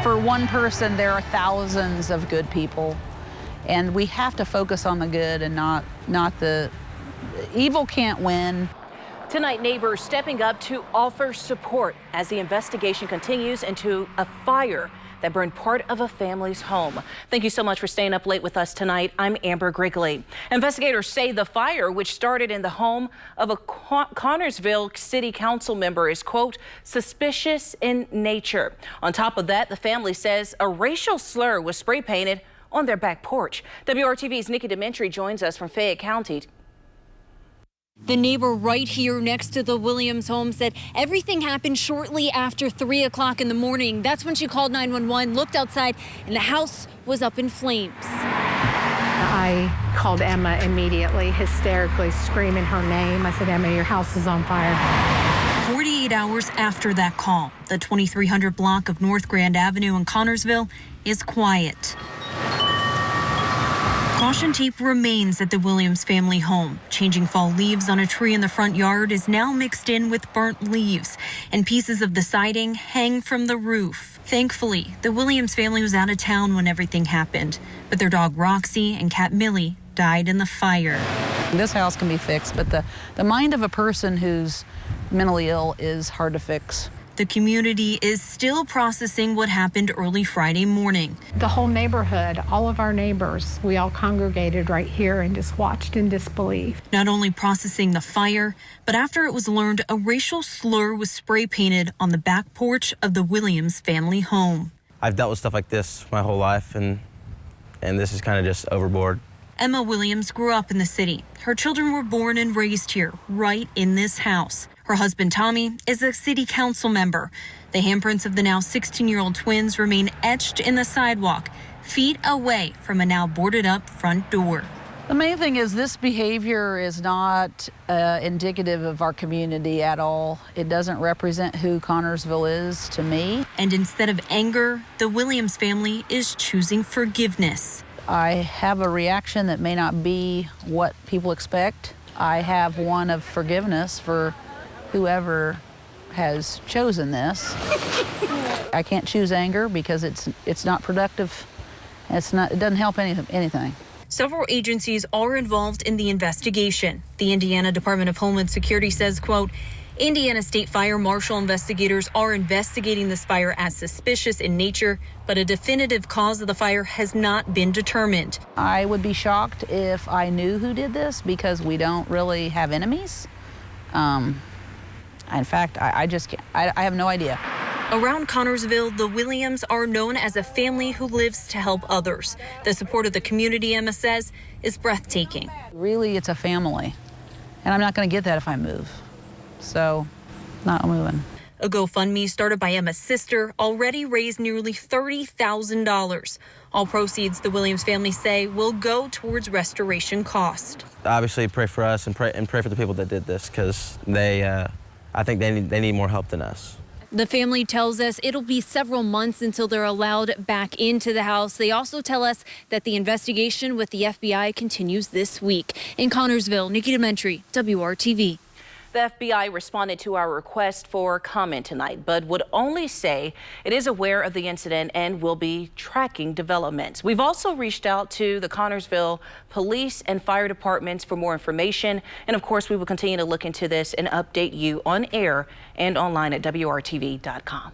For one person, there are thousands of good people, and we have to focus on the good and not the evil can't win. Tonight, neighbors stepping up to offer support as the investigation continues into a fire that burned part of a family's home. Thank you so much for staying up late with us tonight. I'm Amber Grigley. Investigators say the fire, which started in the home of a Connersville City Council member, is, quote, suspicious in nature. On top of that, the family says a racial slur was spray painted on their back porch. WRTV's Nikki Dementri joins us from Fayette County. The neighbor right here next to the Williams home said everything happened shortly after 3 o'clock in the morning. That's when she called 911, looked outside, and the house was up in flames. I called Emma immediately, hysterically screaming her name. I said, Emma, your house is on fire. 48 hours after that call, the 2300 block of North Grand Avenue in Connersville is quiet. Caution tape remains at the Williams family home. Changing fall leaves on a tree in the front yard is now mixed in with burnt leaves, and pieces of the siding hang from the roof. Thankfully, the Williams family was out of town when everything happened, but their dog Roxy and cat Millie died in the fire. This house can be fixed, but the mind of a person who's mentally ill is hard to fix. The community is still processing what happened early Friday morning. The whole neighborhood, all of our neighbors, we all congregated right here and just watched in disbelief. Not only processing the fire, but after it was learned a racial slur was spray painted on the back porch of the Williams family home. I've dealt with stuff like this my whole life, and this is kind of just overboard. Emma Williams grew up in the city. Her children were born and raised here, right in this house. Her husband, Tommy, is a city council member. The handprints of the now 16-year-old twins remain etched in the sidewalk, feet away from a now boarded up front door. The main thing is this behavior is not indicative of our community at all. It doesn't represent who Connersville is to me. And instead of anger, the Williams family is choosing forgiveness. I have a reaction that may not be what people expect. I have one of forgiveness for whoever has chosen this. I can't choose anger because it's not productive. It doesn't help anything. Several agencies are involved in the investigation. The Indiana Department of Homeland Security says, quote, Indiana State Fire Marshal investigators are investigating this fire as suspicious in nature, but a definitive cause of the fire has not been determined. I would be shocked if I knew who did this because we don't really have enemies. In fact, I just can't. I have no idea. Around Connersville, the Williams are known as a family who lives to help others. The support of the community, Emma says, is breathtaking. Really, it's a family, and I'm not going to get that if I move. So, not moving. A GoFundMe started by Emma's sister already raised nearly $30,000. All proceeds, the Williams family say, will go towards restoration cost. Obviously, pray for us and pray for the people that did this, because I think they need more help than us. The family tells us it'll be several months until they're allowed back into the house. They also tell us that the investigation with the FBI continues this week. In Connersville, Nikki Dementri, WRTV. The FBI responded to our request for comment tonight, but would only say it is aware of the incident and will be tracking developments. We've also reached out to the Connersville police and fire departments for more information. And of course, we will continue to look into this and update you on air and online at WRTV.com.